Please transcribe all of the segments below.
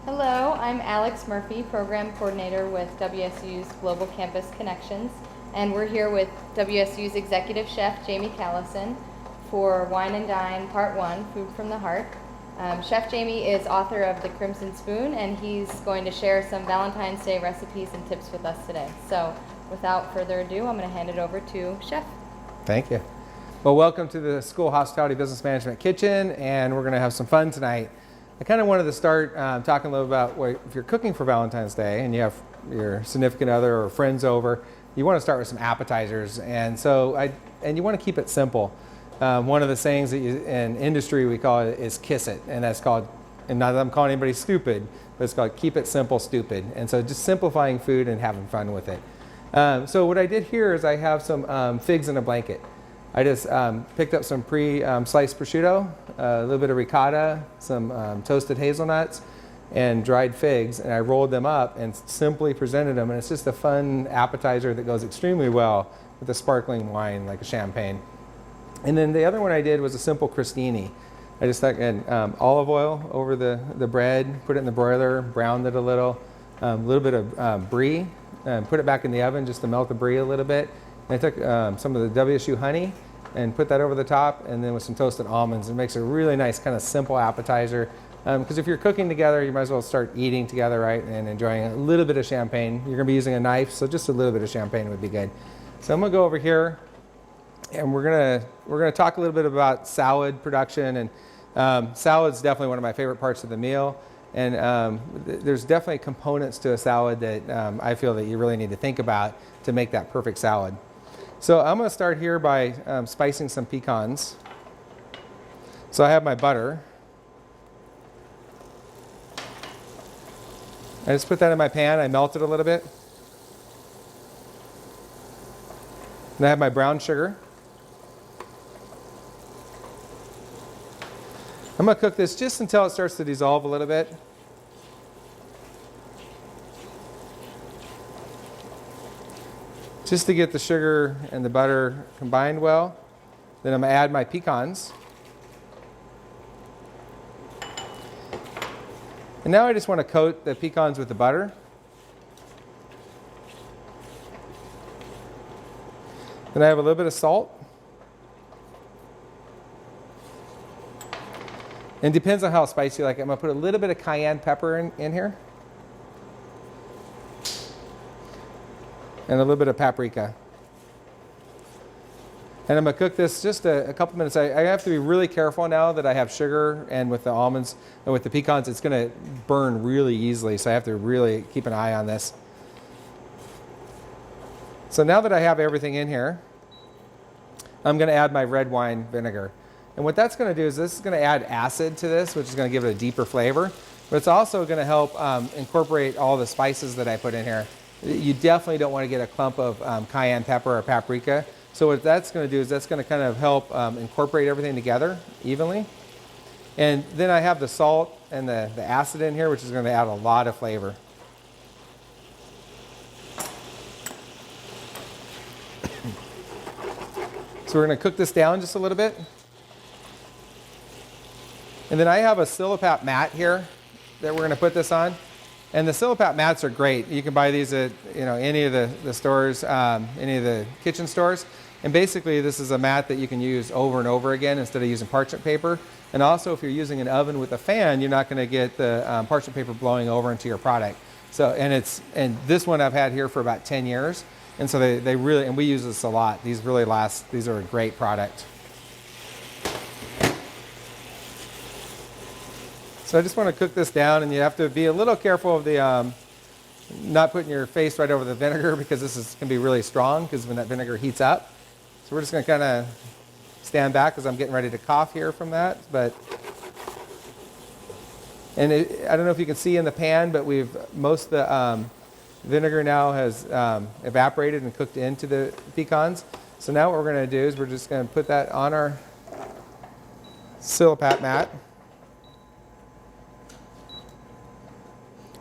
Hello, I'm Alex Murphy, Program Coordinator with WSU's Global Campus Connections, and we're here with WSU's Executive Chef, Jamie Callison, for Wine and Dine Part 1, Food from the Heart. Chef Jamie is author of The Crimson Spoon, and he's going to share some Valentine's Day recipes and tips with us today. So without further ado, I'm going to hand it over to Chef. Thank you. Well, welcome to the School Hospitality Business Management Kitchen, and we're going to have some fun tonight. I kind of wanted to start talking a little about if you're cooking for Valentine's Day and you have your significant other or friends over, you want to start with some appetizers, and you want to keep it simple. One of the sayings that in industry we call it is kiss it, and that's called, and not that I'm calling anybody stupid, but it's called keep it simple stupid. And so just simplifying food and having fun with it. So what I did here is I have some figs in a blanket. I just picked up some pre-sliced prosciutto, a little bit of ricotta, some toasted hazelnuts, and dried figs, and I rolled them up and simply presented them, and it's just a fun appetizer that goes extremely well with a sparkling wine like a champagne. And then the other one I did was a simple crostini. I just stuck in olive oil over the bread, put it in the broiler, browned it a little bit of brie, put it back in the oven just to melt the brie a little bit. And I took some of the WSU honey and put that over the top, and then with some toasted almonds. It makes a really nice kind of simple appetizer. Because if you're cooking together, you might as well start eating together, right, and enjoying a little bit of champagne. You're going to be using a knife, so just a little bit of champagne would be good. So I'm going to go over here, and we're going to talk a little bit about salad production. And salad's definitely one of my favorite parts of the meal. And there's definitely components to a salad that I feel that you really need to think about to make that perfect salad. So I'm going to start here by spicing some pecans. So I have my butter. I just put that in my pan. I melt it a little bit. And I have my brown sugar. I'm going to cook this just until it starts to dissolve a little bit. Just to get the sugar and the butter combined well. Then I'm going to add my pecans. And now I just want to coat the pecans with the butter. Then I have a little bit of salt. And it depends on how spicy you like it. I'm going to put a little bit of cayenne pepper in here. And a little bit of paprika. And I'm going to cook this just a couple minutes. I have to be really careful now that I have sugar, and with the almonds and with the pecans, it's going to burn really easily. So I have to really keep an eye on this. So now that I have everything in here, I'm going to add my red wine vinegar. And what that's going to do is this is going to add acid to this, which is going to give it a deeper flavor. But it's also going to help incorporate all the spices that I put in here. You definitely don't want to get a clump of cayenne pepper or paprika. So what that's going to do is that's going to kind of help incorporate everything together evenly. And then I have the salt and the acid in here, which is going to add a lot of flavor. So we're going to cook this down just a little bit. And then I have a Silipap mat here that we're going to put this on. And the Silipap mats are great. You can buy these at any of the stores, any of the kitchen stores. And basically this is a mat that you can use over and over again instead of using parchment paper. And also if you're using an oven with a fan, you're not going to get the parchment paper blowing over into your product. So and this one I've had here for about 10 years. And so they really, and we use this a lot. These really last, these are a great product. So I just want to cook this down, and you have to be a little careful of the not putting your face right over the vinegar, because this can be really strong because when that vinegar heats up. So we're just going to kind of stand back because I'm getting ready to cough here from that. I don't know if you can see in the pan, but most of the vinegar now has evaporated and cooked into the pecans. So now what we're going to do is we're just going to put that on our Silipap mat.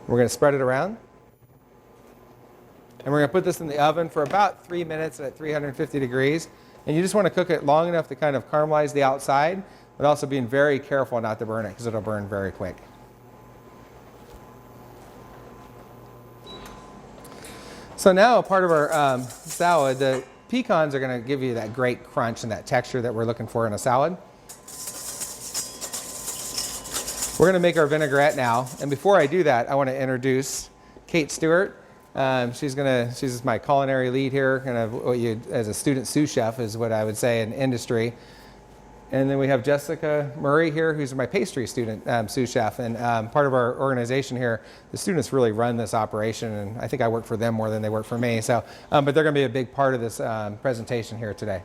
We're going to spread it around. And we're going to put this in the oven for about 3 minutes at 350 degrees. And you just want to cook it long enough to kind of caramelize the outside, but also being very careful not to burn it because it'll burn very quick. So now part of our salad, the pecans are going to give you that great crunch and that texture that we're looking for in a salad. We're going to make our vinaigrette now, and before I do that, I want to introduce Kate Stewart. She's my culinary lead here, kind of what you, as a student sous chef, is what I would say in industry. And then we have Jessica Murray here, who's my pastry student sous chef, and part of our organization here. The students really run this operation, and I think I work for them more than they work for me. So, but they're going to be a big part of this presentation here today.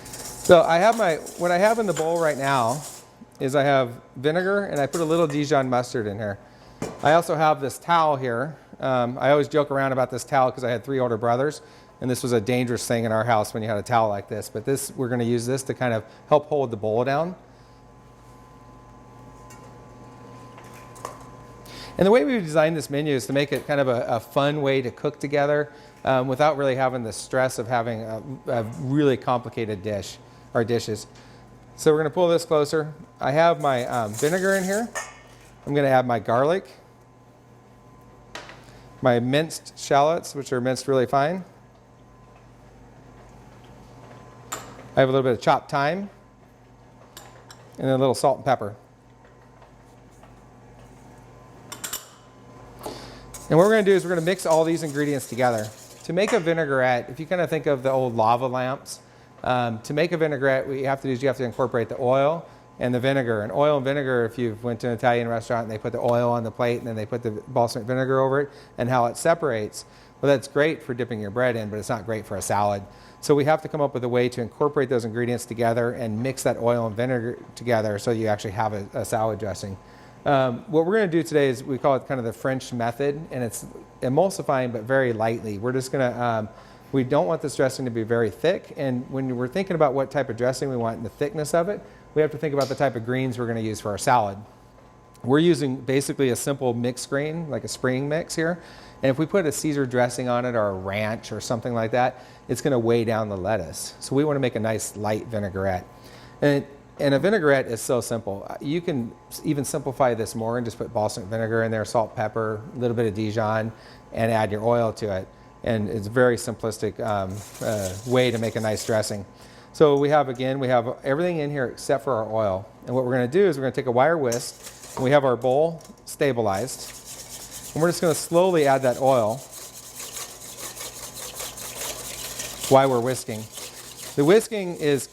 So I have what I have in the bowl right now is I have vinegar, and I put a little Dijon mustard in here. I also have this towel here. I always joke around about this towel because I had 3 older brothers, and this was a dangerous thing in our house when you had a towel like this. But we're going to use this to kind of help hold the bowl down. And the way we designed this menu is to make it kind of a fun way to cook together without really having the stress of having a really complicated dish or dishes. So we're going to pull this closer. I have my vinegar in here. I'm going to add my garlic, my minced shallots, which are minced really fine. I have a little bit of chopped thyme, and then a little salt and pepper. And what we're going to do is we're going to mix all these ingredients together. To make a vinaigrette, if you kind of think of the old lava lamps, to make a vinaigrette, what you have to do is you have to incorporate the oil and the vinegar. And oil and vinegar, if you've went to an Italian restaurant and they put the oil on the plate and then they put the balsamic vinegar over it and how it separates, well, that's great for dipping your bread in, but it's not great for a salad. So we have to come up with a way to incorporate those ingredients together and mix that oil and vinegar together so you actually have a salad dressing. What we're going to do today is we call it kind of the French method, and it's emulsifying but very lightly. We're just going to we don't want this dressing to be very thick, and when we're thinking about what type of dressing we want and the thickness of it, we have to think about the type of greens we're going to use for our salad. We're using basically a simple mixed green, like a spring mix here, and if we put a Caesar dressing on it or a ranch or something like that, it's going to weigh down the lettuce. So we want to make a nice light vinaigrette. And a vinaigrette is so simple. You can even simplify this more and just put balsamic vinegar in there, salt, pepper, a little bit of Dijon, and add your oil to it. And it's a very simplistic way to make a nice dressing. So we have everything in here except for our oil. And what we're going to do is we're going to take a wire whisk, and we have our bowl stabilized. And we're just going to slowly add that oil while we're whisking. The whisking is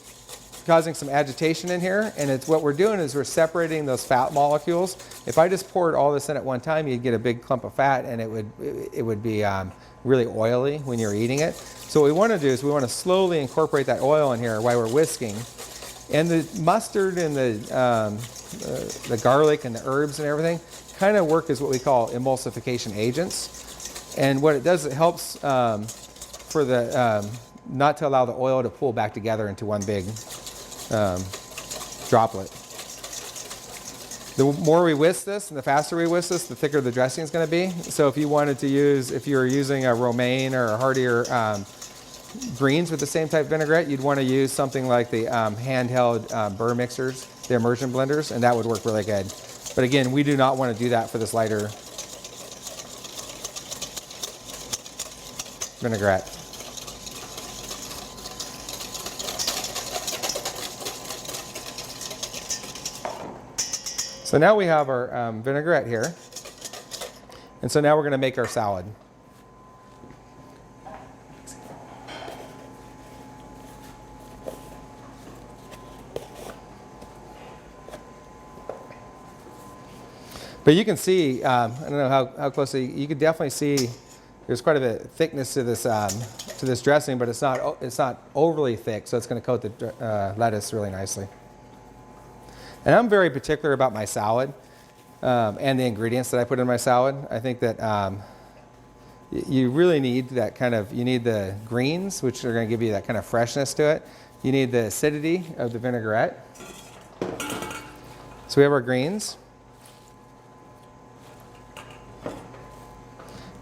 causing some agitation in here, and what we're doing is we're separating those fat molecules. If I just poured all this in at one time, you'd get a big clump of fat, and it would be really oily when you're eating it. So what we want to do is we want to slowly incorporate that oil in here while we're whisking. And the mustard and the garlic and the herbs and everything kind of work as what we call emulsification agents. And what it does, it helps for the not to allow the oil to pull back together into one big droplet. The more we whisk this and the faster we whisk this, the thicker the dressing is going to be. So if you wanted to use, if you were using a romaine or a heartier greens with the same type of vinaigrette, you'd want to use something like the handheld burr mixers, the immersion blenders, and that would work really good. But again, we do not want to do that for this lighter vinaigrette. So now we have our vinaigrette here. And so now we're going to make our salad. But you can see, I don't know how closely, you can definitely see there's quite a bit of thickness to this dressing, but it's not overly thick, so it's going to coat the lettuce really nicely. And I'm very particular about my salad and the ingredients that I put in my salad. I think that you really need that you need the greens, which are going to give you that kind of freshness to it. You need the acidity of the vinaigrette. So we have our greens.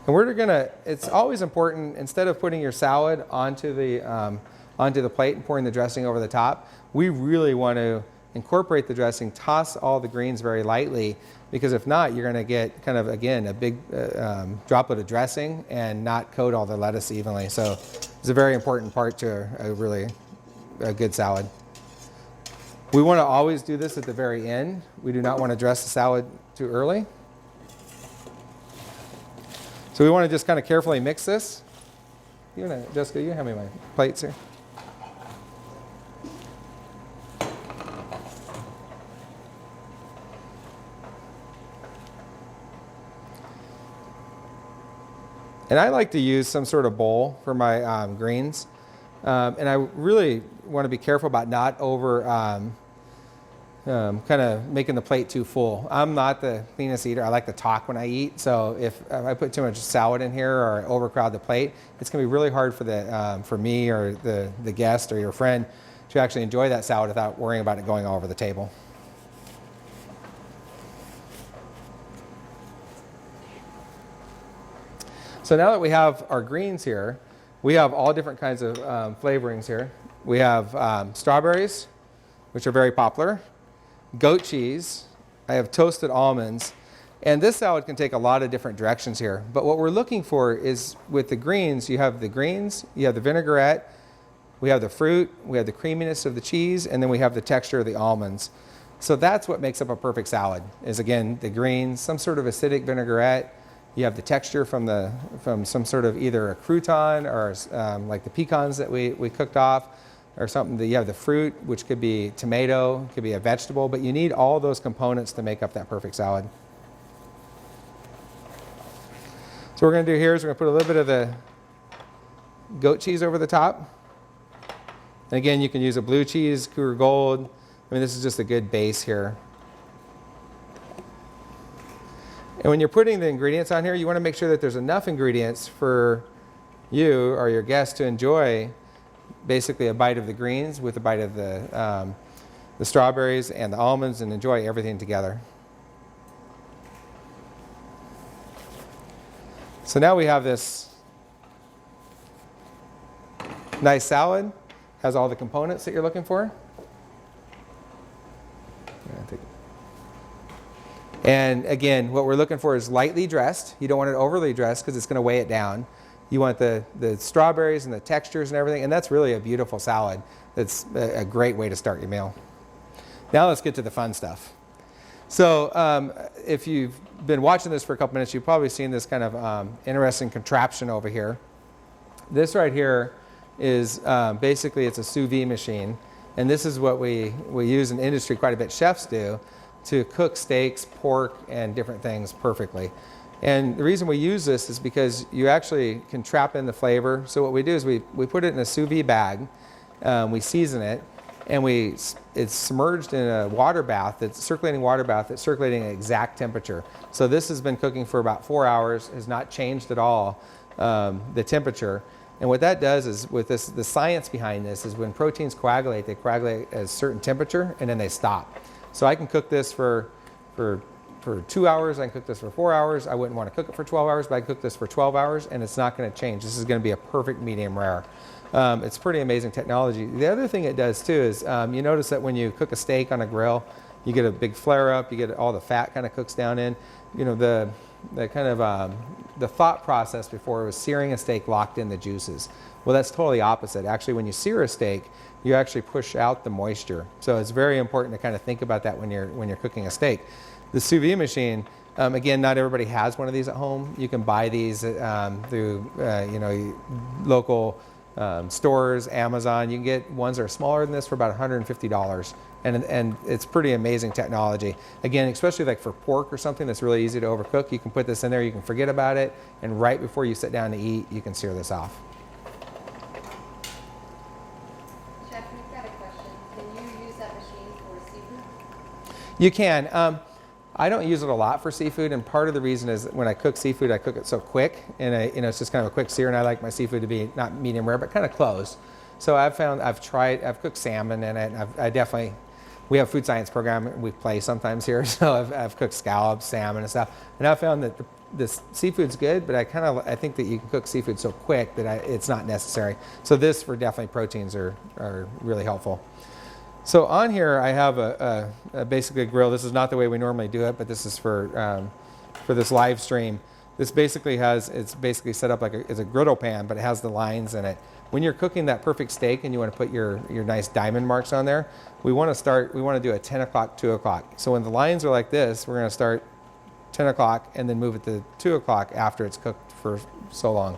And it's always important, instead of putting your salad onto the plate and pouring the dressing over the top, we really want to incorporate the dressing, toss all the greens very lightly, because if not, you're going to get kind of, again, a big droplet of dressing and not coat all the lettuce evenly. So it's a very important part to a good salad. We want to always do this at the very end. We do not want to dress the salad too early. So we want to just kind of carefully mix this. Jessica, you hand me my plates here. And I like to use some sort of bowl for my greens. And I really want to be careful about not over kind of making the plate too full. I'm not the cleanest eater. I like to talk when I eat. So if I put too much salad in here or I overcrowd the plate, it's going to be really hard for me or the guest or your friend to actually enjoy that salad without worrying about it going all over the table. So now that we have our greens here, we have all different kinds of flavorings here. We have strawberries, which are very popular, goat cheese, I have toasted almonds, and this salad can take a lot of different directions here. But what we're looking for is with the greens, you have the vinaigrette, we have the fruit, we have the creaminess of the cheese, and then we have the texture of the almonds. So that's what makes up a perfect salad, is again, the greens, some sort of acidic vinaigrette. You have the texture from some sort of either a crouton or like the pecans that we cooked off, or something. That you have the fruit, which could be tomato, could be a vegetable, but you need all those components to make up that perfect salad. So what we're going to do here is we're going to put a little bit of the goat cheese over the top. And again, you can use a blue cheese, Cougar Gold. I mean, this is just a good base here. And when you're putting the ingredients on here, you want to make sure that there's enough ingredients for you or your guests to enjoy basically a bite of the greens with a bite of the strawberries and the almonds, and enjoy everything together. So now we have this nice salad, has all the components that you're looking for. And again, what we're looking for is lightly dressed. You don't want it overly dressed because it's going to weigh it down. You want the strawberries and the textures and everything, and that's really a beautiful salad. That's a great way to start your meal. Now let's get to the fun stuff. So if you've been watching this for a couple minutes, you've probably seen this kind of interesting contraption over here. This right here is basically, it's a sous vide machine, and this is what we use in industry quite a bit. Chefs do to cook steaks, pork, and different things perfectly. And the reason we use this is because you actually can trap in the flavor. So what we do is we put it in a sous vide bag, we season it, and it's submerged in a water bath, that's circulating water bath that's circulating at exact temperature. So this has been cooking for about 4 hours, has not changed at all the temperature. And what that does is, with this, the science behind this is when proteins coagulate, they coagulate at a certain temperature and then they stop. So I can cook this for 2 hours, I can cook this for 4 hours. I wouldn't want to cook it for 12 hours, but I can cook this for 12 hours and it's not going to change. This is going to be a perfect medium rare. It's pretty amazing technology. The other thing it does too is you notice that when you cook a steak on a grill, you get a big flare up, you get all the fat kind of cooks down in. You know, the kind of the thought process before was searing a steak locked in the juices. Well, that's totally opposite. Actually, when you sear a steak, you actually push out the moisture. So it's very important to kind of think about that when you're cooking a steak. The sous vide machine, again, not everybody has one of these at home. You can buy these through local stores, Amazon. You can get ones that are smaller than this for about $150. And it's pretty amazing technology. Again, especially like for pork or something that's really easy to overcook, you can put this in there, you can forget about it, and right before you sit down to eat, you can sear this off. Chef, we've got a question. Can you use that machine for seafood? You can. I don't use it a lot for seafood, and part of the reason is that when I cook seafood, I cook it so quick, and it's just kind of a quick sear, and I like my seafood to be not medium rare, but kind of close. So I've cooked salmon in it. We have a food science program, we play sometimes here, so I've cooked scallops, salmon, and stuff, and I found that this seafood's good, but I think that you can cook seafood so quick that it's not necessary. So this for definitely proteins are really helpful. So on here I have basically a grill. This is not the way we normally do it, but this is for this live stream. This basically it's basically set up like it's a griddle pan, but it has the lines in it. When you're cooking that perfect steak and you want to put your nice diamond marks on there, we want to do a 10 o'clock, 2 o'clock. So when the lines are like this, we're going to start 10 o'clock and then move it to 2 o'clock after it's cooked for so long.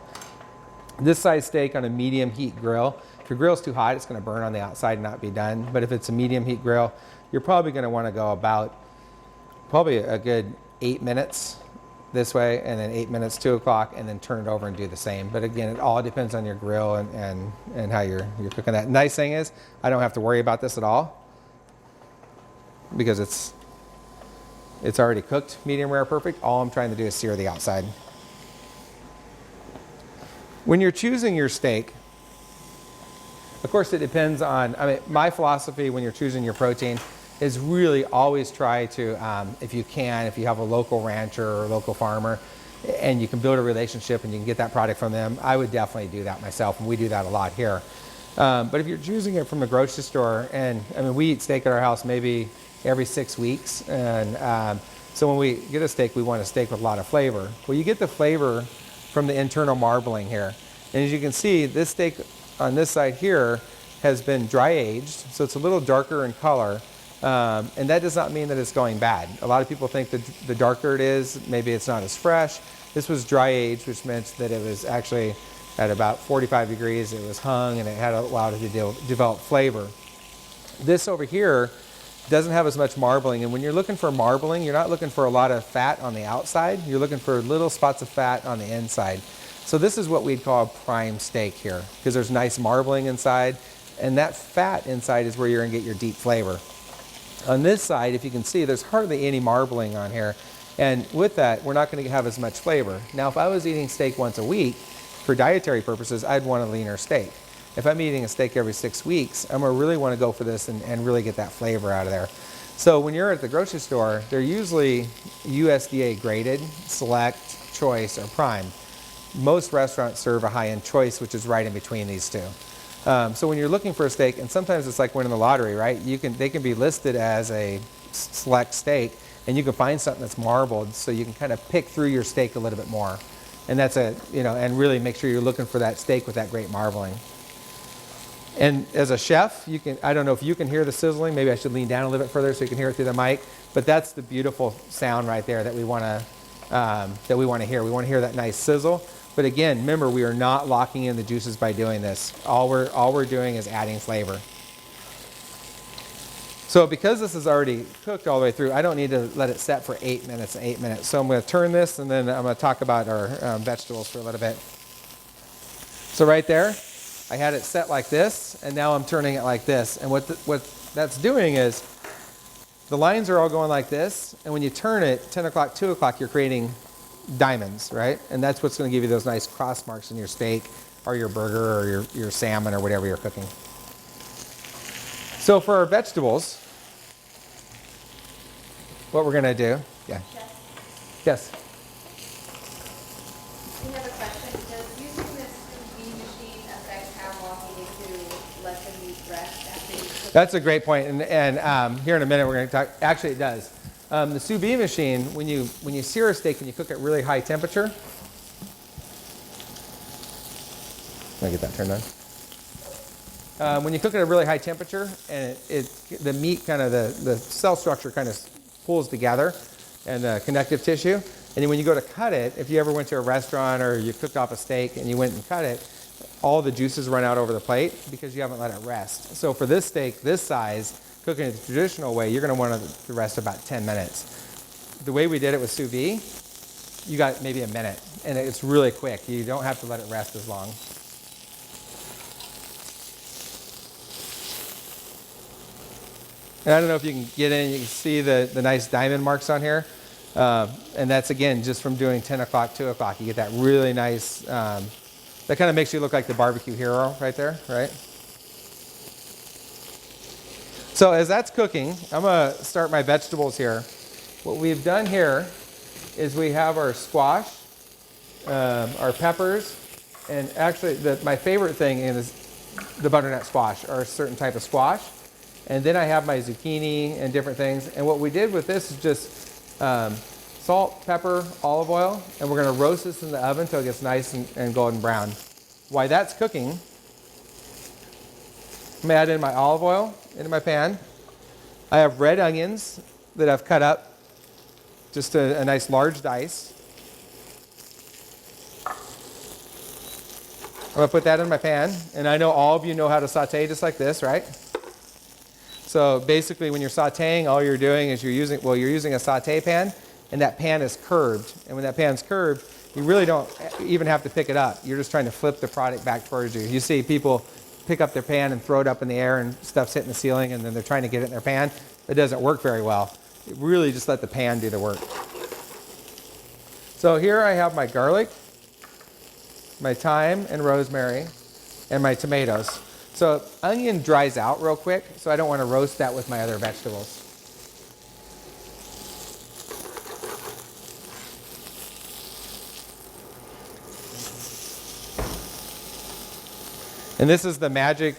This size steak on a medium heat grill, if your grill's too hot, it's going to burn on the outside and not be done. But if it's a medium heat grill, you're probably going to want to go about probably a good 8 minutes this way, and then 8 minutes, 2 o'clock, and then turn it over and do the same. But again, it all depends on your grill and how you're cooking that. Nice thing is, I don't have to worry about this at all because it's already cooked, medium rare, perfect. All I'm trying to do is sear the outside. When you're choosing your steak, of course it depends on, my philosophy when you're choosing your protein is really always try to, if you have a local rancher or local farmer and you can build a relationship and you can get that product from them, I would definitely do that myself, and we do that a lot here. But if you're choosing it from the grocery store, and we eat steak at our house maybe every 6 weeks, and so when we get a steak, we want a steak with a lot of flavor. Well, you get the flavor from the internal marbling here. And as you can see, this steak on this side here has been dry aged, so it's a little darker in color. And that does not mean that it's going bad. A lot of people think that the darker it is, maybe it's not as fresh. This was dry aged, which meant that it was actually at about 45 degrees. It was hung and it had allowed it to develop flavor. This over here doesn't have as much marbling. And when you're looking for marbling, you're not looking for a lot of fat on the outside. You're looking for little spots of fat on the inside. So this is what we'd call a prime steak here, because there's nice marbling inside. And that fat inside is where you're going to get your deep flavor. On this side, if you can see, there's hardly any marbling on here. And with that, we're not going to have as much flavor. Now, if I was eating steak once a week, for dietary purposes, I'd want a leaner steak. If I'm eating a steak every 6 weeks, I'm going to really want to go for this and really get that flavor out of there. So when you're at the grocery store, they're usually USDA graded, select, choice, or prime. Most restaurants serve a high-end choice, which is right in between these two. So when you're looking for a steak, and sometimes it's like winning the lottery, right? They can be listed as a select steak, and you can find something that's marbled, so you can kind of pick through your steak a little bit more. And that's and really make sure you're looking for that steak with that great marbling. And as a chef, I don't know if you can hear the sizzling. Maybe I should lean down a little bit further so you can hear it through the mic. But that's the beautiful sound right there that we want to hear. We want to hear that nice sizzle. But again, remember, we are not locking in the juices by doing this. All we're doing is adding flavor. So because this is already cooked all the way through, I don't need to let it set for 8 minutes. So I'm going to turn this, and then I'm going to talk about our vegetables for a little bit. So right there, I had it set like this, and now I'm turning it like this. And what that's doing is the lines are all going like this, and when you turn it 10 o'clock, 2 o'clock, you're creating diamonds, right? And that's what's going to give you those nice cross marks in your steak or your burger or your salmon or whatever you're cooking. So for our vegetables, what we're going to do, yeah. Yes. We have a question. Does using this sous vide machine affect how long you need to let the meat rest after you cook? That's a great point. And here in a minute we're going to talk. Actually, it does. The sous vide machine, when you sear a steak and you cook at really high temperature, let me get that turned on. When you cook at a really high temperature, and the meat kind of the cell structure kind of pulls together, and the connective tissue, and then when you go to cut it, if you ever went to a restaurant or you cooked off a steak and you went and cut it, all the juices run out over the plate because you haven't let it rest. So for this steak, this size, cooking it the traditional way, you're going to want it to rest about 10 minutes. The way we did it with sous vide, you got maybe a minute, and it's really quick. You don't have to let it rest as long. And I don't know if you can get in, you can see the nice diamond marks on here. And that's, again, just from doing 10 o'clock, 2 o'clock. You get that really nice, that kind of makes you look like the barbecue hero right there, right? So as that's cooking, I'm going to start my vegetables here. What we've done here is we have our squash, our peppers, and actually my favorite thing is the butternut squash, or a certain type of squash. And then I have my zucchini and different things. And what we did with this is just salt, pepper, olive oil, and we're going to roast this in the oven until it gets nice and golden brown. While that's cooking, I'm going to add in my olive oil into my pan. I have red onions that I've cut up, just a nice large dice. I'm going to put that in my pan, and I know all of you know how to saute just like this, right? So basically when you're sauteing, all you're doing is you're using a saute pan, and that pan is curved. And when that pan's curved, you really don't even have to pick it up. You're just trying to flip the product back towards you. You see people pick up their pan and throw it up in the air and stuff's hitting the ceiling, and then they're trying to get it in their pan. It doesn't work very well. You really just let the pan do the work. So here I have my garlic, my thyme and rosemary, and my tomatoes. So onion dries out real quick, so I don't want to roast that with my other vegetables. And this is the magic,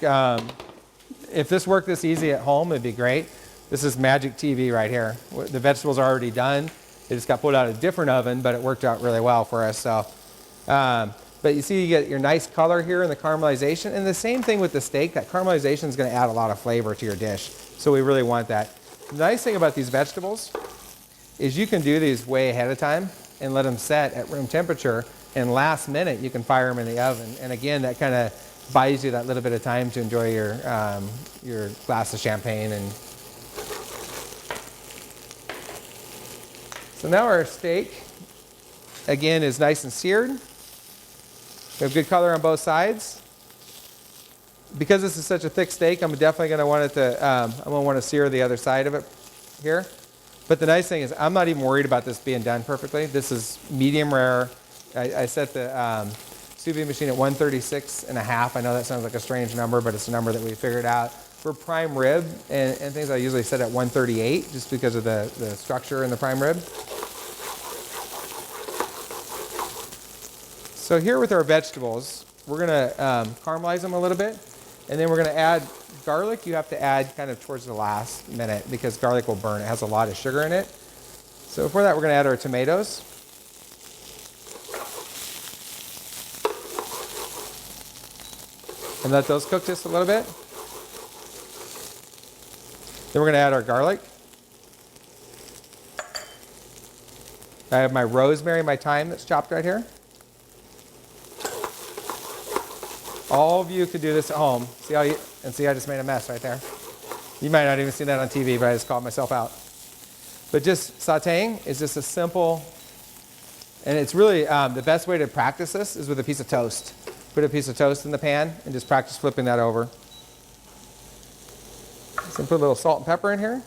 if this worked this easy at home, it'd be great. This is magic TV right here. The vegetables are already done. They just got pulled out of a different oven, but it worked out really well for us. So, but you see you get your nice color here in the caramelization. And the same thing with the steak. That caramelization is going to add a lot of flavor to your dish. So we really want that. The nice thing about these vegetables is you can do these way ahead of time and let them set at room temperature. And last minute, you can fire them in the oven. And again, that kind of buys you that little bit of time to enjoy your glass of champagne. And so now our steak, again, is nice and seared. We have good color on both sides. Because this is such a thick steak, I'm definitely going to want it to, I'm going to want to sear the other side of it here. But the nice thing is I'm not even worried about this being done perfectly. This is medium rare. I set the sous vide machine at 136.5. I know that sounds like a strange number, but it's a number that we figured out. For prime rib and things, I usually set at 138 just because of the structure in the prime rib. So here with our vegetables, we're going to caramelize them a little bit, and then we're going to add garlic. You have to add kind of towards the last minute because garlic will burn. It has a lot of sugar in it. So for that, we're going to add our tomatoes. And let those cook just a little bit. Then we're going to add our garlic. I have my rosemary, my thyme that's chopped right here. All of you could do this at home. See I just made a mess right there. You might not even see that on TV, but I just called myself out. But just sauteing is just a simple, and it's really the best way to practice this is with a piece of toast. Put a piece of toast in the pan and just practice flipping that over. So put a little salt and pepper in here.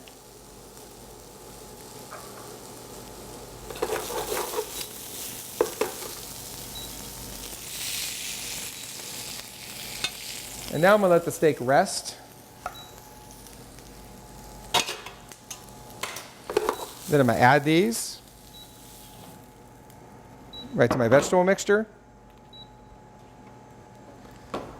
And now I'm going to let the steak rest. Then I'm going to add these right to my vegetable mixture.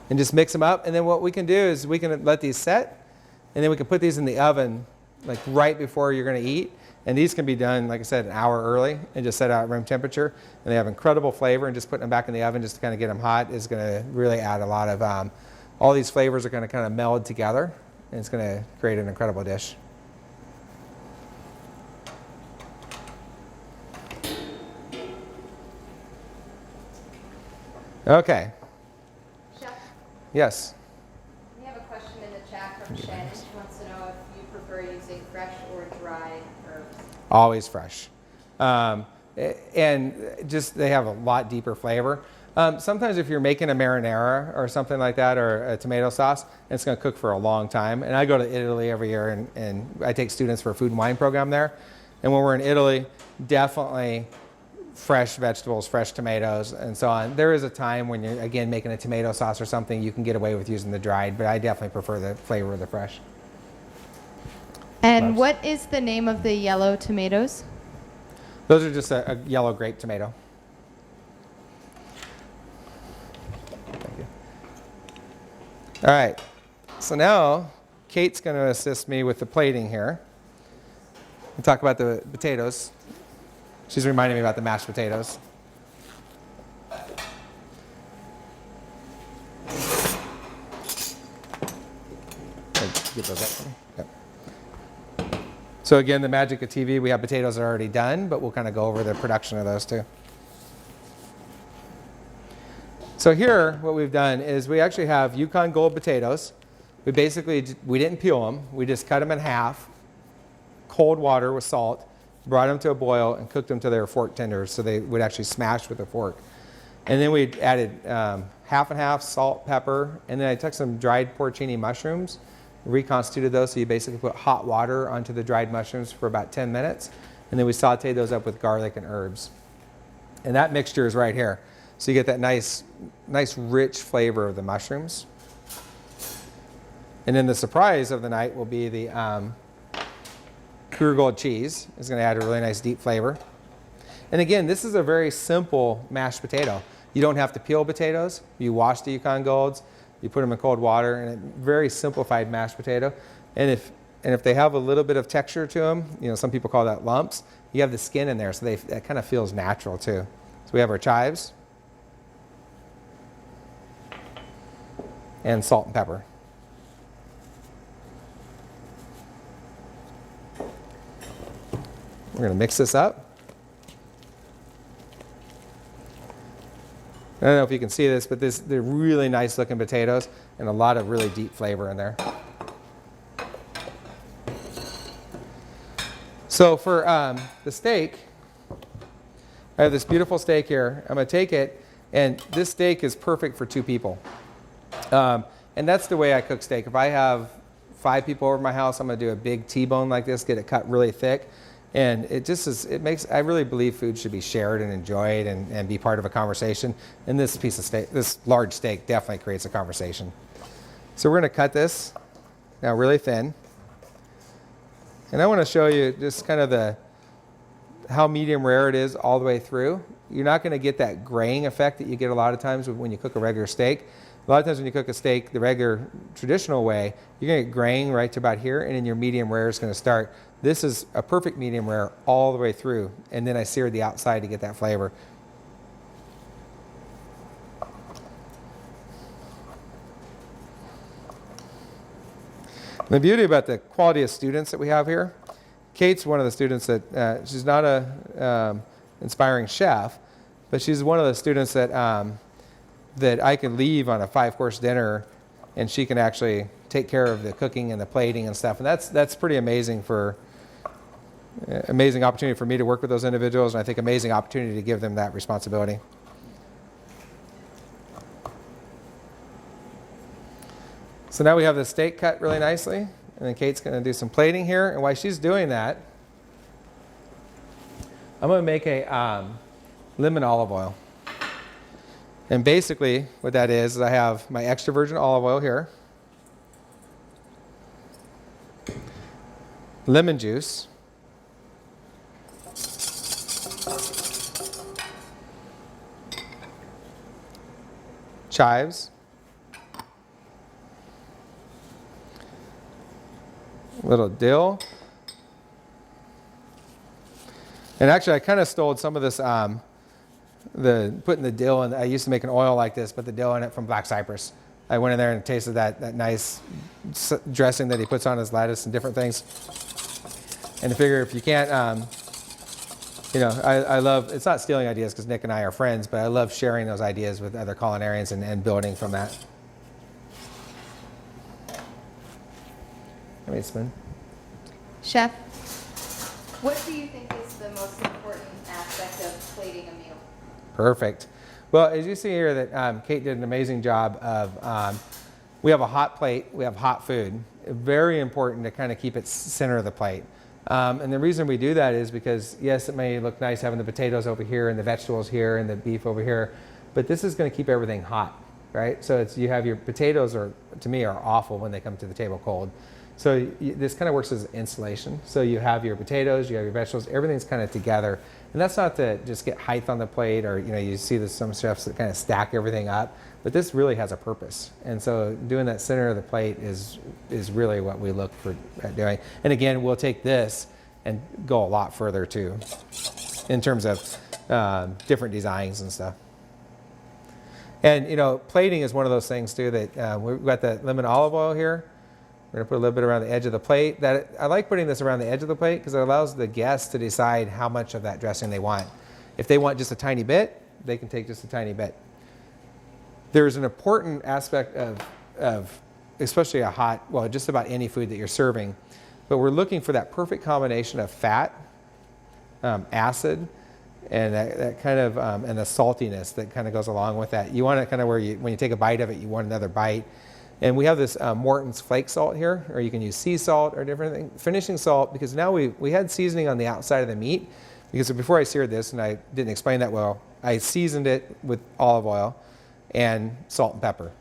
And just mix them up. And then what we can do is we can let these set. And then we can put these in the oven like right before you're going to eat. And these can be done, like I said, an hour early and just set out at room temperature. And they have incredible flavor. And just putting them back in the oven just to kind of get them hot is going to really add a lot of all these flavors are going to kind of meld together, and it's going to create an incredible dish. Okay. Chef? Yes? We have a question in the chat from Shannon. She wants to know if you prefer using fresh or dried herbs. Always fresh. And just they have a lot deeper flavor. Sometimes if you're making a marinara or something like that, or a tomato sauce, it's going to cook for a long time. And I go to Italy every year, and I take students for a food and wine program there. And when we're in Italy, definitely fresh vegetables, fresh tomatoes, and so on. There is a time when you're, again, making a tomato sauce or something, you can get away with using the dried, but I definitely prefer the flavor of the fresh. And what is the name of the yellow tomatoes? Those are just a yellow grape tomato. Thank you. All right, so now Kate's going to assist me with the plating here. We'll talk about the potatoes. She's reminding me about the mashed potatoes. Get those up for me. Yep. So again, the magic of TV, we have potatoes that are already done, but we'll kind of go over the production of those too. So here, what we've done is we actually have Yukon Gold potatoes. We didn't peel them. We just cut them in half, cold water with salt, brought them to a boil, and cooked them till they were fork tender, so they would actually smash with a fork. And then we added half and half salt, pepper, and then I took some dried porcini mushrooms, reconstituted those, so you basically put hot water onto the dried mushrooms for about 10 minutes, and then we sauteed those up with garlic and herbs. And that mixture is right here. So you get that nice rich flavor of the mushrooms. And then the surprise of the night will be the pure gold cheese. It's going to add a really nice deep flavor. And again, this is a very simple mashed potato. You don't have to peel potatoes. You wash the Yukon Golds, you put them in cold water, and a very simplified mashed potato. And if they have a little bit of texture to them, some people call that lumps, you have the skin in there, so that kind of feels natural too. So we have our chives and salt and pepper. We're going to mix this up. I don't know if you can see this, but they're really nice looking potatoes and a lot of really deep flavor in there. So for the steak, I have this beautiful steak here. I'm going to take it, and this steak is perfect for 2 people. And that's the way I cook steak. If I have 5 people over at my house, I'm going to do a big T-bone like this, get it cut really thick. And I really believe food should be shared and enjoyed and be part of a conversation. And this piece of steak, this large steak, definitely creates a conversation. So we're going to cut this now really thin. And I want to show you just kind of how medium rare it is all the way through. You're not going to get that graying effect that you get a lot of times when you cook a regular steak. A lot of times when you cook a steak the regular traditional way, you're going to get graying right to about here, and then your medium rare is going to start. This is a perfect medium rare all the way through, and then I seared the outside to get that flavor. The beauty about the quality of students that we have here, Kate's one of the students that, she's not a inspiring chef, but she's one of the students that I can leave on a 5-course dinner, and she can actually take care of the cooking and the plating and stuff. And that's pretty amazing amazing opportunity for me to work with those individuals, and I think amazing opportunity to give them that responsibility. So now we have the steak cut really nicely, and then Kate's going to do some plating here. And while she's doing that, I'm going to make a lemon olive oil. And basically what that is I have my extra virgin olive oil here, lemon juice, chives, a little dill, and actually I kind of stole some of this, putting the dill in. I used to make an oil like this, but the dill in it from black cypress. I went in there and tasted that nice dressing that he puts on his lettuce and different things. And I figure if you can't, I love, it's not stealing ideas because Nick and I are friends, but I love sharing those ideas with other culinarians and building from that. Let me spoon. Chef, what do you think is the most important aspect of plating a meal? Perfect. Well, as you see here, that Kate did an amazing job of. We have a hot plate. We have hot food. Very important to kind of keep it center of the plate. And the reason we do that is because yes, it may look nice having the potatoes over here and the vegetables here and the beef over here, but this is going to keep everything hot, right? So you have your potatoes to me are awful when they come to the table cold. So this kind of works as insulation. So you have your potatoes, you have your vegetables, everything's kind of together. And that's not to just get height on the plate, or you see some chefs that kind of stack everything up. but this really has a purpose. And so doing that center of the plate is really what we look for at doing. And again, we'll take this and go a lot further too, in terms of different designs and stuff. And you know, plating is one of those things too that we've got that lemon olive oil here. We're gonna put a little bit around the edge of the plate. I like putting this around the edge of the plate because it allows the guests to decide how much of that dressing they want. If they want just a tiny bit, they can take just a tiny bit. There's an important aspect of especially a hot, well, just about any food that you're serving, but we're looking for that perfect combination of fat, acid, and that kind of, and the saltiness that kind of goes along with that. You want it kind of where when you take a bite of it, you want another bite. And we have this Morton's flake salt here, or you can use sea salt or different things. Finishing salt, because now we had seasoning on the outside of the meat, because before I seared this, and I didn't explain that well, I seasoned it with olive oil and salt and pepper.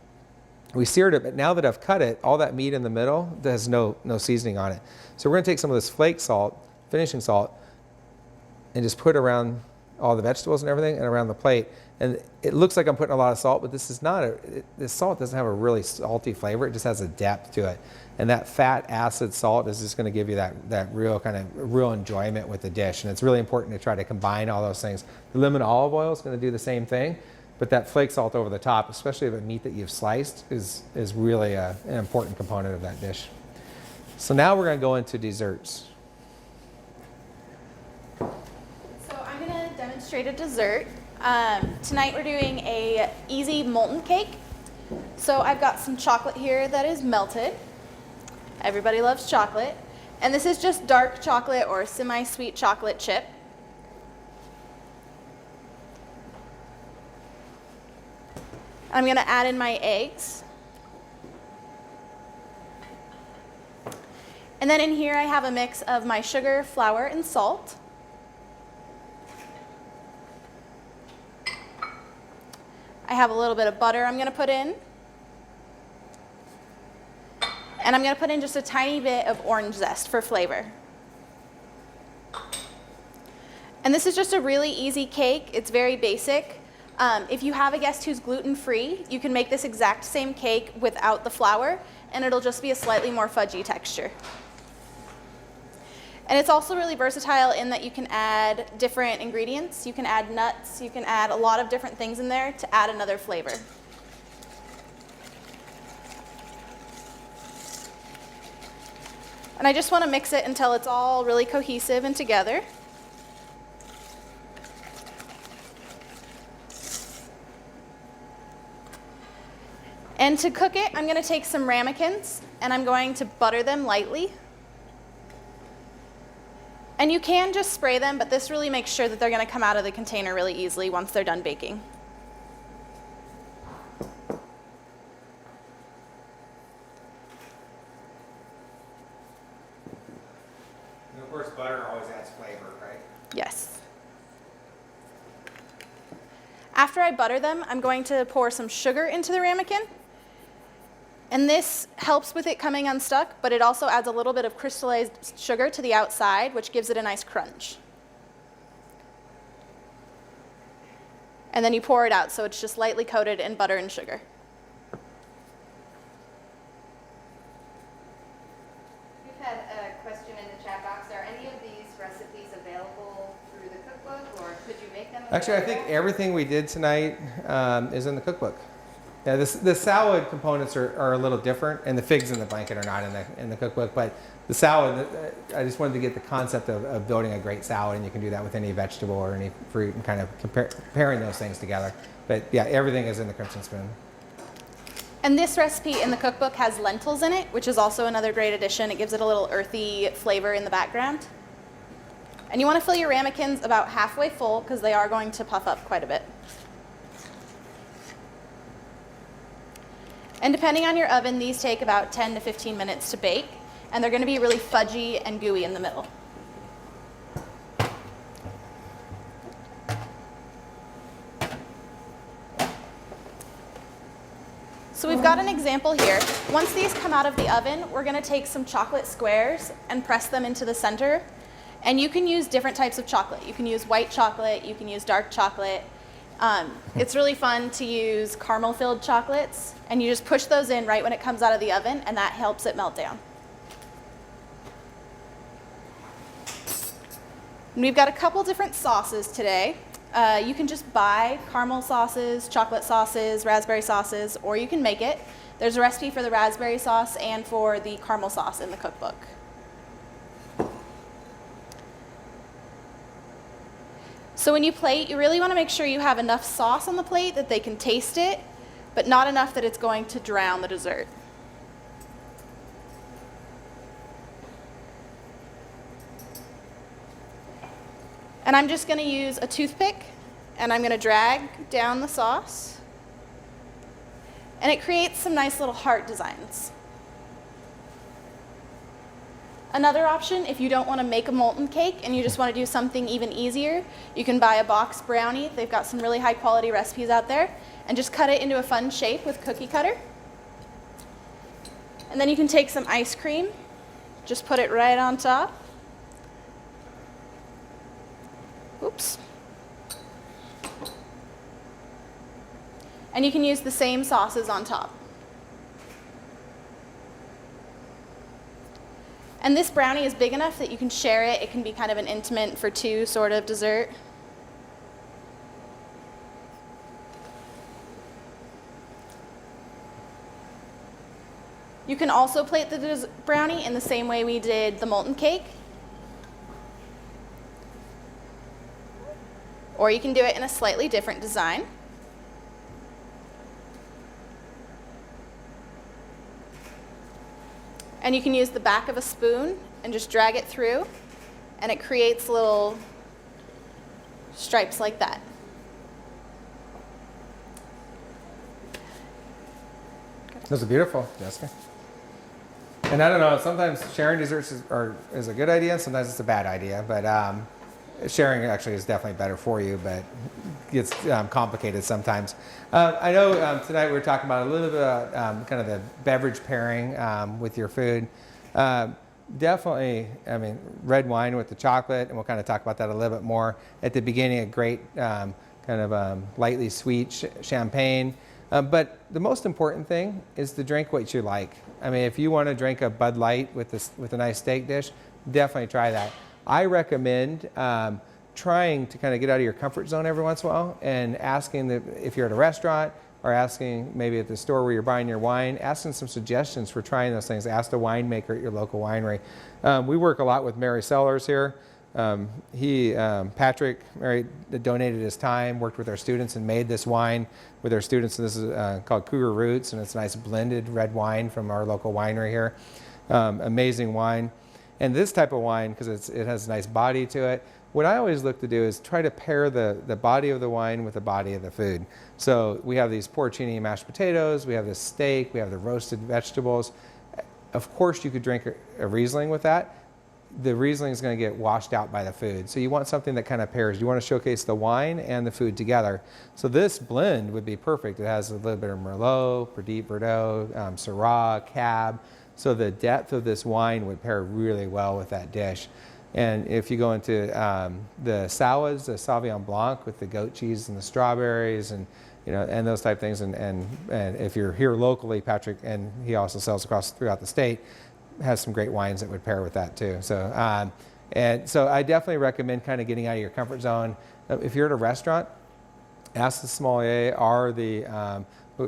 We seared it, but now that I've cut it, all that meat in the middle, there's no seasoning on it. So we're gonna take some of this flake salt, finishing salt, and just put around all the vegetables and everything and around the plate. And it looks like I'm putting a lot of salt, but this is not this salt doesn't have a really salty flavor. It just has a depth to it. And that fat acid salt is just going to give you that real kind of real enjoyment with the dish. And it's really important to try to combine all those things. The lemon olive oil is going to do the same thing, but that flake salt over the top, especially of a meat that you've sliced, is really an important component of that dish. So now we're going to go into desserts. So I'm going to demonstrate a dessert. Tonight we're doing a easy molten cake. So I've got some chocolate here that is melted. Everybody loves chocolate. And this is just dark chocolate or semi-sweet chocolate chip. I'm going to add in my eggs. And then in here I have a mix of my sugar, flour, and salt. I have a little bit of butter I'm going to put in. And I'm going to put in just a tiny bit of orange zest for flavor. And this is just a really easy cake. It's very basic. If you have a guest who's gluten-free, you can make this exact same cake without the flour, and it'll just be a slightly more fudgy texture. And it's also really versatile in that you can add different ingredients. You can add nuts. You can add a lot of different things in there to add another flavor. And I just want to mix it until it's all really cohesive and together. And to cook it, I'm going to take some ramekins and I'm going to butter them lightly. And you can just spray them, but this really makes sure that they're going to come out of the container really easily once they're done baking. And of course, butter always adds flavor, right? Yes. After I butter them, I'm going to pour some sugar into the ramekin. And this helps with it coming unstuck, but it also adds a little bit of crystallized sugar to the outside, which gives it a nice crunch. And then you pour it out, so it's just lightly coated in butter and sugar. We've had a question in the chat box. Are any of these recipes available through the cookbook, or could you make them available? Actually, I think everything we did tonight is in the cookbook. Yeah, the salad components are a little different, and the figs in the blanket are not in the cookbook. But the salad, I just wanted to get the concept of building a great salad, and you can do that with any vegetable or any fruit, and kind of comparing those things together. But yeah, everything is in the Crimson Spoon. And this recipe in the cookbook has lentils in it, which is also another great addition. It gives it a little earthy flavor in the background. And you want to fill your ramekins about halfway full because they are going to puff up quite a bit. And depending on your oven, these take about 10 to 15 minutes to bake, and they're going to be really fudgy and gooey in the middle. So we've got an example here. Once these come out of the oven, we're going to take some chocolate squares and press them into the center. And you can use different types of chocolate. You can use white chocolate, you can use dark chocolate. It's really fun to use caramel-filled chocolates, and you just push those in right when it comes out of the oven, and that helps it melt down. And we've got a couple different sauces today. You can just buy caramel sauces, chocolate sauces, raspberry sauces, or you can make it. There's a recipe for the raspberry sauce and for the caramel sauce in the cookbook. So when you plate, you really want to make sure you have enough sauce on the plate that they can taste it, but not enough that it's going to drown the dessert. And I'm just going to use a toothpick, and I'm going to drag down the sauce. And it creates some nice little heart designs. Another option, if you don't want to make a molten cake and you just want to do something even easier, you can buy a box brownie. They've got some really high quality recipes out there, and just cut it into a fun shape with cookie cutter. And then you can take some ice cream, just put it right on top. Oops. And you can use the same sauces on top. And this brownie is big enough that you can share it. It can be kind of an intimate for two sort of dessert. You can also plate the brownie in the same way we did the molten cake. Or you can do it in a slightly different design. And you can use the back of a spoon and just drag it through, and it creates little stripes like that. Those are beautiful, Jessica. And I don't know, sometimes sharing desserts is a good idea, sometimes it's a bad idea, but sharing actually is definitely better for you, but it gets complicated sometimes. I know tonight we were talking about a little bit about kind of the beverage pairing with your food. Definitely, I mean, red wine with the chocolate, and we'll kind of talk about that a little bit more. At the beginning, a great kind of lightly sweet champagne. But the most important thing is to drink what you like. I mean, if you want to drink a Bud Light with a nice steak dish, definitely try that. I recommend trying to kind of get out of your comfort zone every once in a while and asking if you're at a restaurant or asking maybe at the store where you're buying your wine, asking some suggestions for trying those things. Ask the winemaker at your local winery. We work a lot with Mary Sellers here. Patrick donated his time, worked with our students and made this wine with our students. This is called Cougar Roots, and it's a nice blended red wine from our local winery here. Amazing wine. And this type of wine, because it has a nice body to it, what I always look to do is try to pair the body of the wine with the body of the food. So we have these porcini mashed potatoes, we have this steak, we have the roasted vegetables. Of course, you could drink a Riesling with that. The Riesling is going to get washed out by the food. So you want something that kind of pairs. You want to showcase the wine and the food together. So this blend would be perfect. It has a little bit of Merlot, Petit Verdot, Syrah, Cab. So the depth of this wine would pair really well with that dish. And if you go into the sours, the Sauvignon Blanc with the goat cheese and the strawberries and those type of things, and if you're here locally, Patrick, and he also sells throughout the state, has some great wines that would pair with that too. So and so I definitely recommend kind of getting out of your comfort zone. If you're at a restaurant, ask the sommelier or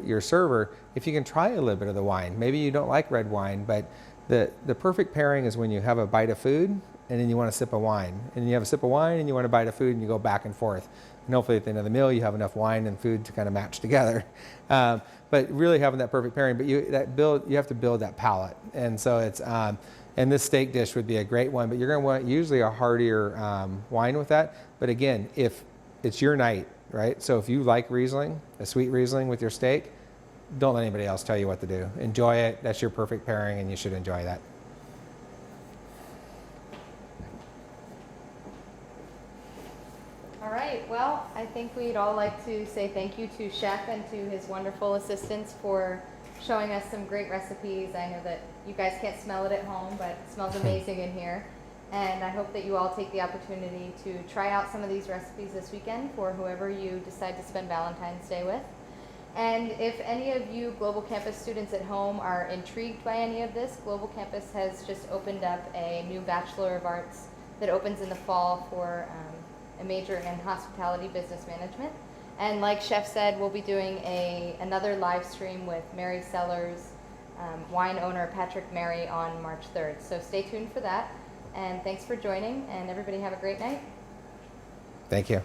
your server if you can try a little bit of the wine. Maybe you don't like red wine, but the perfect pairing is when you have a bite of food and then you want a sip of wine. And you have a sip of wine and you want a bite of food and you go back and forth. And hopefully at the end of the meal you have enough wine and food to kind of match together. But really having that perfect pairing, but you have to build that palate. And so it's, and this steak dish would be a great one, but you're going to want usually a heartier wine with that. But again, if it's your night, right? So if you like Riesling, a sweet Riesling with your steak, don't let anybody else tell you what to do. Enjoy it. That's your perfect pairing and you should enjoy that. All right, well, I think we'd all like to say thank you to Chef and to his wonderful assistants for showing us some great recipes. I know that you guys can't smell it at home, but it smells amazing in here. And I hope that you all take the opportunity to try out some of these recipes this weekend for whoever you decide to spend Valentine's Day with. And if any of you Global Campus students at home are intrigued by any of this, Global Campus has just opened up a new Bachelor of Arts that opens in the fall for a major in hospitality business management. And like Chef said, we'll be doing another live stream with Mary Sellers, wine owner Patrick Mary on March 3rd. So stay tuned for that. And thanks for joining, and everybody have a great night. Thank you.